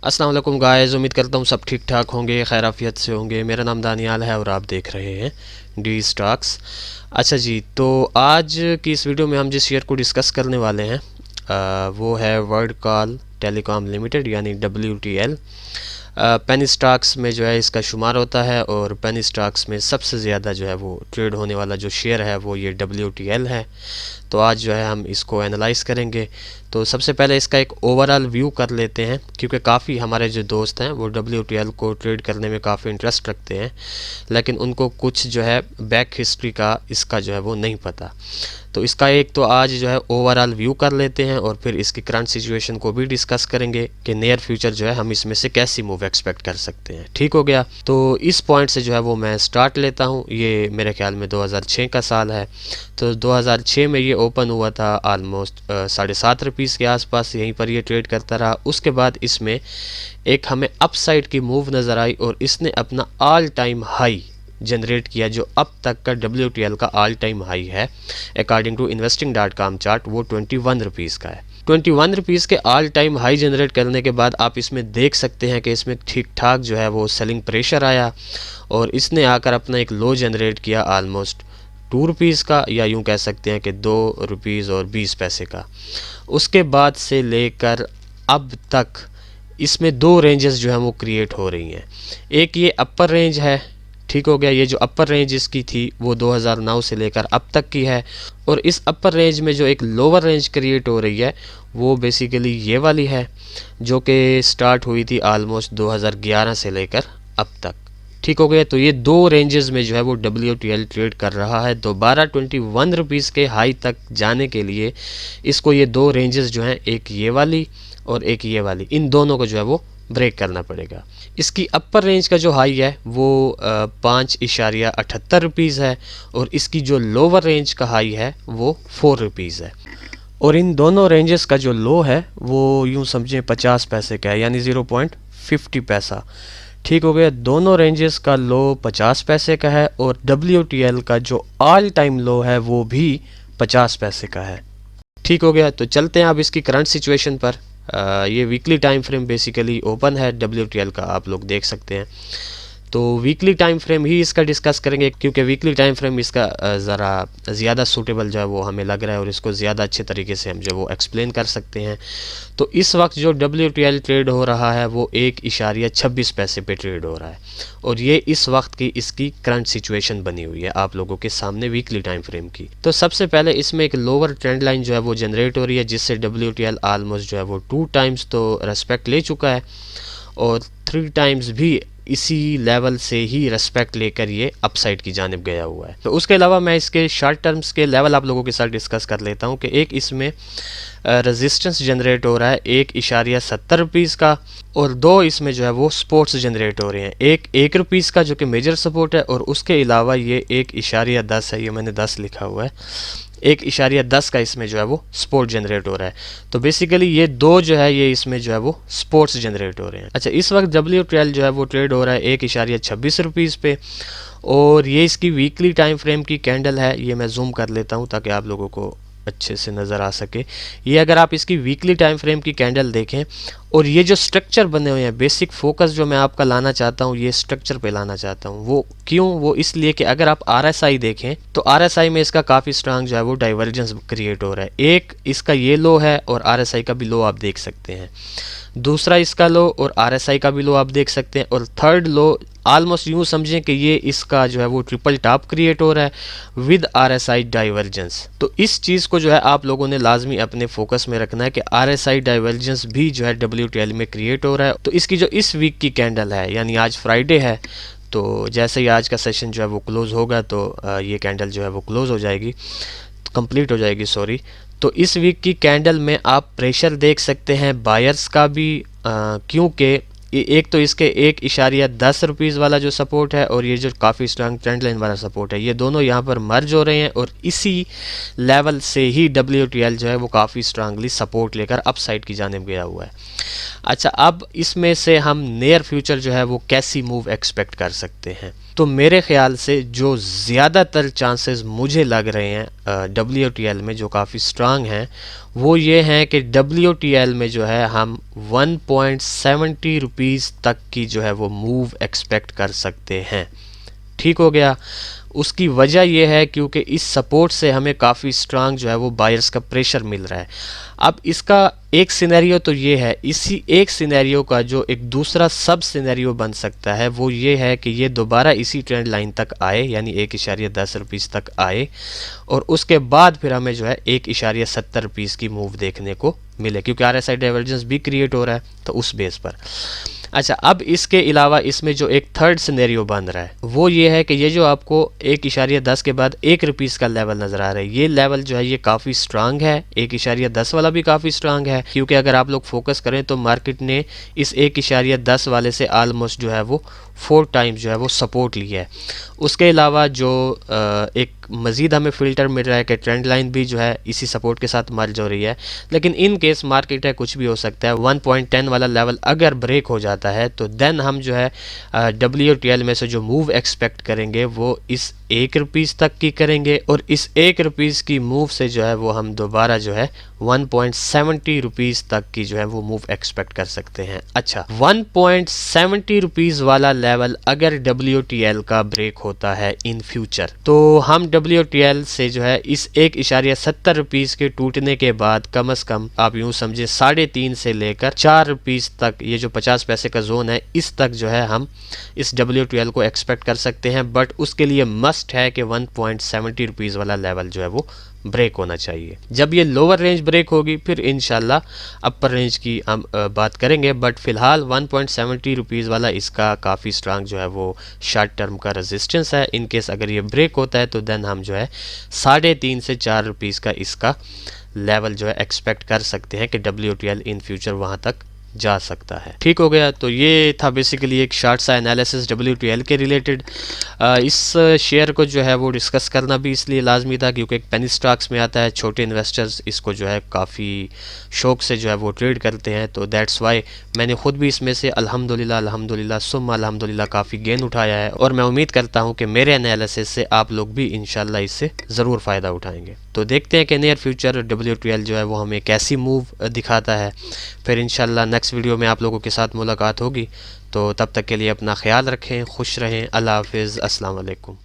अस्सलाम वालेकुम गाइस, उम्मीद करता हूँ सब ठीक ठाक होंगे, खैर आफियत से होंगे। मेरा नाम दानियाल है और आप देख रहे हैं डी स्टॉक्स। अच्छा जी, तो आज की इस वीडियो में हम जिस शेयर को डिस्कस करने वाले हैं वो है वर्ल्डकॉल टेलीकॉम लिमिटेड यानी WTL। पेनी स्टॉक्स में जो है इसका शुमार होता है और पेनी स्टॉक्स में सबसे ज़्यादा जो है वो ट्रेड होने वाला जो शेयर है वो ये WTL है। तो आज जो है हम इसको एनालाइज करेंगे। तो सबसे पहले इसका एक ओवरऑल व्यू कर लेते हैं, क्योंकि काफ़ी हमारे जो दोस्त हैं वो WTL को ट्रेड करने में काफ़ी इंटरेस्ट रखते हैं, लेकिन उनको कुछ जो है बैक हिस्ट्री का इसका जो है वो नहीं पता। तो इसका एक तो आज जो है ओवरऑल व्यू कर लेते हैं और फिर इसकी करंट सिचुएशन को भी डिस्कस करेंगे कि नियर फ्यूचर जो है हम इसमें से कैसी मूव एक्सपेक्ट कर सकते हैं। ठीक हो गया। तो इस पॉइंट से जो है वो मैं स्टार्ट लेता हूँ। ये मेरे ख्याल में 2006 का साल है। तो 2006 में ये ओपन हुआ था ऑलमोस्ट 7.5 रुपीज़ के आसपास, यहीं पर ये ट्रेड करता रहा। उसके बाद इसमें एक हमें अपसाइड की मूव नज़र आई और इसने अपना ऑल टाइम हाई जनरेट किया, जो अब तक का WTL का ऑल टाइम हाई है अकॉर्डिंग टू investing.com चार्ट, वो 21 रुपीज़ का है। 21 रुपीज़ के ऑल टाइम हाई जनरेट करने के बाद आप इसमें देख सकते हैं कि इसमें ठीक ठाक जो है वो सेलिंग प्रेशर आया और इसने आकर अपना एक लो जनरेट किया ऑलमोस्ट 2 रुपीज़ का, या यूँ कह सकते हैं कि 2 रुपीज़ और 20 पैसे का। उसके बाद से लेकर अब तक इसमें दो रेंजेस जो हैं वो क्रिएट हो रही हैं। एक ये अपर रेंज है, ठीक हो गया। ये जो अपर रेंज इसकी थी वो 2009 से लेकर अब तक की है, और इस अपर रेंज में जो एक लोअर रेंज क्रिएट हो रही है वो बेसिकली ये वाली है, जो कि स्टार्ट हुई थी ऑलमोस्ट 2011 से लेकर अब तक। ठीक हो गया। तो ये दो रेंजेस में जो है वो WTL ट्रेड कर रहा है। दोबारा 21 रुपीज़ के हाई तक जाने के लिए इसको ये दो रेंजेस जो हैं, एक ये वाली और एक ये वाली, इन दोनों को जो है वो ब्रेक करना पड़ेगा। इसकी अपर रेंज का जो हाई है वो 5.78 रुपीज़ है और इसकी जो लोअर रेंज का हाई है वो 4 रुपीज़ है। और इन दोनों रेंजेस का जो लो है वो यूँ समझें 50 पैसे का है, यानी 0.50 पैसा। ठीक हो गया। दोनों रेंजेस का लो 50 पैसे का है और WTL का जो ऑल टाइम लो है वो भी 50 पैसे का है। ठीक हो गया। तो चलते हैं अब इसकी करंट सिचुएशन पर। ये weekly time frame basically open है WTL का, आप लोग देख सकते हैं। तो वीकली टाइम फ्रेम ही इसका डिस्कस करेंगे, क्योंकि वीकली टाइम फ्रेम इसका ज़रा ज़्यादा सूटेबल जो है वो हमें लग रहा है और इसको ज़्यादा अच्छे तरीके से हम जो वो एक्सप्लेन कर सकते हैं। तो इस वक्त जो WTL ट्रेड हो रहा है वो 1.26 पैसे पे ट्रेड हो रहा है और ये इस वक्त की इसकी करंट सिचुएशन बनी हुई है आप लोगों के सामने वीकली टाइम फ्रेम की। तो सबसे पहले इसमें एक लोअर ट्रेंड लाइन जो है वो जनरेट हो रही है, जिससे WTL ऑलमोस्ट जो है वो 2 टाइम्स तो रेस्पेक्ट ले चुका है और 3 टाइम्स भी इसी लेवल से ही रेस्पेक्ट लेकर ये अपसाइड की जानिब गया हुआ है। तो उसके अलावा मैं इसके शॉर्ट टर्म्स के लेवल आप लोगों के साथ डिस्कस कर लेता हूँ कि एक इसमें रेजिस्टेंस जनरेट हो रहा है 1.70 रुपीज़ का, और दो इसमें जो है वो सपोर्ट्स जनरेट हो रहे हैं। एक 1 रुपीज़ का जो कि मेजर सपोर्ट है, और उसके अलावा ये 1.10 है, ये मैंने 10 लिखा हुआ है, 1.10 का इसमें जो है वो स्पोर्ट जनरेट हो रहा है। तो बेसिकली ये दो जो है ये इसमें जो है वो स्पोर्ट्स जनरेट हो रहे हैं। अच्छा, इस वक्त WTL जो है वो ट्रेड हो रहा है 1.26 रुपीज़ पे, और ये इसकी वीकली टाइम फ्रेम की कैंडल है। ये मैं जूम कर लेता हूँ ताकि आप लोगों को अच्छे से नज़र आ सके। ये अगर आप इसकी वीकली टाइम फ्रेम की कैंडल देखें और ये जो स्ट्रक्चर बने हुए हैं, बेसिक फोकस जो मैं आपका लाना चाहता हूँ ये स्ट्रक्चर पे लाना चाहता हूँ। वो क्यों? वो इसलिए कि अगर आप RSI देखें तो RSI में इसका काफ़ी स्ट्रांग जो है वो डाइवर्जेंस क्रिएट हो रहा है। एक इसका ये लो है और RSI का भी लो आप देख सकते हैं, दूसरा इसका लो और RSI का भी लो आप देख सकते हैं, और थर्ड लो ऑलमोस्ट यूँ समझें कि ये इसका जो है वो ट्रिपल टॉप क्रिएट हो रहा है विद RSI डाइवर्जेंस। तो इस चीज़ को जो है आप लोगों ने लाजमी अपने फोकस में रखना है कि RSI डाइवर्जेंस भी जो है WTL में क्रिएट हो रहा है। तो इसकी जो इस वीक की कैंडल है, यानी आज फ्राइडे है, तो जैसे ही आज का सेशन जो है वो क्लोज़ होगा तो ये कैंडल जो है वो क्लोज़ हो जाएगी, कंप्लीट हो जाएगी, सॉरी। तो इस वीक की कैंडल में आप प्रेशर देख सकते हैं बायर्स का भी, क्योंकि एक तो इसके 1.10 रुपीज़ वाला जो सपोर्ट है और ये जो काफ़ी स्ट्रांग ट्रेंड लाइन वाला सपोर्ट है, ये दोनों यहाँ पर मर्ज हो रहे हैं और इसी लेवल से ही WTL जो है वो काफ़ी स्ट्रांगली सपोर्ट लेकर अप साइड की जानिब गया हुआ है। अच्छा, अब इसमें से हम नियर फ्यूचर जो है वो कैसी मूव एक्सपेक्ट कर सकते हैं। तो मेरे ख्याल से जो ज़्यादातर चांसेस मुझे लग रहे हैं WTL में जो काफ़ी स्ट्रांग हैं वो ये हैं कि WTL में जो है हम 1.70 रुपीज़ तक की जो है वो मूव एक्सपेक्ट कर सकते हैं। ठीक हो गया। उसकी वजह यह है क्योंकि इस सपोर्ट से हमें काफ़ी स्ट्रांग जो है वो बायर्स का प्रेशर मिल रहा है। अब इसका एक सिनेरियो तो ये है, इसी एक सिनेरियो का जो एक दूसरा सब सिनेरियो बन सकता है वो ये है कि ये दोबारा इसी ट्रेंड लाइन तक आए, यानी 1.10 रुपीज़ तक आए और उसके बाद फिर हमें जो है 1.70 रुपीज़ की मूव देखने को मिले, क्योंकि RSI डाइवर्जेंस भी क्रिएट हो रहा है तो उस बेस पर। अच्छा, अब इसके अलावा इसमें जो एक थर्ड सिनेरियो बन रहा है वो ये है कि ये जो आपको 1.10 के बाद 1 रुपीज़ का लेवल नज़र आ रहा है, ये लेवल जो है ये काफ़ी स्ट्रांग है। 1.10 वाला भी काफ़ी स्ट्रांग है, क्योंकि अगर आप लोग फोकस करें तो मार्केट ने इस 1.10 वाले से आलमोस्ट जो है वो 4 टाइम्स जो है वो सपोर्ट लिया है। उसके अलावा जो एक मज़ीद हमें फ़िल्टर मिल रहा है कि ट्रेंड लाइन भी जो है इसी सपोर्ट के साथ मर्ज हो रही है, लेकिन इन केस मार्केट है कुछ भी हो सकता है। 1.10 वाला लेवल अगर ब्रेक हो जाता है तो देन हम जो है WTL में से जो मूव एक्सपेक्ट करेंगे वो इस 1 रुपीज़ तक की करेंगे और इस 1 रुपीज़ की मूव से जो है वो हम दोबारा जो है 1.70 रुपीज़ तक की जो है वो मूव एक्सपेक्ट कर सकते हैं। अच्छा, 1.70 रुपीज़ वाला लेवल अगर WTL का ब्रेक होता है इन फ्यूचर तो हम WTL से जो है इस 1.70 रुपीज़ के टूटने के बाद कम से कम आप यूँ समझे 3.5 से लेकर 4 रुपीज़ तक, ये जो 50 पैसे का जोन है इस तक जो है हम इस WTL को एक्सपेक्ट कर सकते हैं। बट उसके लिए मस्ट है कि 1.70 रुपीज़ वाला लेवल जो है वो ब्रेक होना चाहिए। जब ये लोअर रेंज ब्रेक होगी फिर इंशाल्लाह अपर रेंज की हम बात करेंगे, बट फ़िलहाल 1.70 रुपीज़ वाला इसका काफ़ी स्ट्रांग जो है वो शॉर्ट टर्म का रेजिस्टेंस है। इन केस अगर ये ब्रेक होता है तो देन हम जो है 3.5 से 4 रुपीज़ का इसका लेवल जो है एक्सपेक्ट कर सकते हैं कि WTL इन फ्यूचर वहाँ तक जा सकता है। ठीक हो गया। तो ये था बेसिकली एक शॉर्ट सा एनालिसिस WTL के रिलेटेड। इस शेयर को जो है वो डिस्कस करना भी इसलिए लाजमी था क्योंकि एक पेनी स्टॉक्स में आता है, छोटे इन्वेस्टर्स इसको जो है काफ़ी शौक से जो है वो ट्रेड करते हैं, तो दैट्स वाई मैंने ख़ुद भी इसमें से अल्हम्दुलिल्लाह सुम्मा अल्हम्दुलिल्लाह काफ़ी गेन उठाया है और मैं उम्मीद करता हूँ कि मेरे एनालिसिस से आप लोग भी इंशाल्लाह इससे ज़रूर फ़ायदा उठाएंगे। तो देखते हैं कि नियर फ्यूचर WTL जो है वो हमें कैसी मूव दिखाता है। फिर इंशाल्लाह नेक्स्ट वीडियो में आप लोगों के साथ मुलाकात होगी। तो तब तक के लिए अपना ख्याल रखें, खुश रहें। अल्लाह हाफ़िज़, अस्सलाम वालेकुम।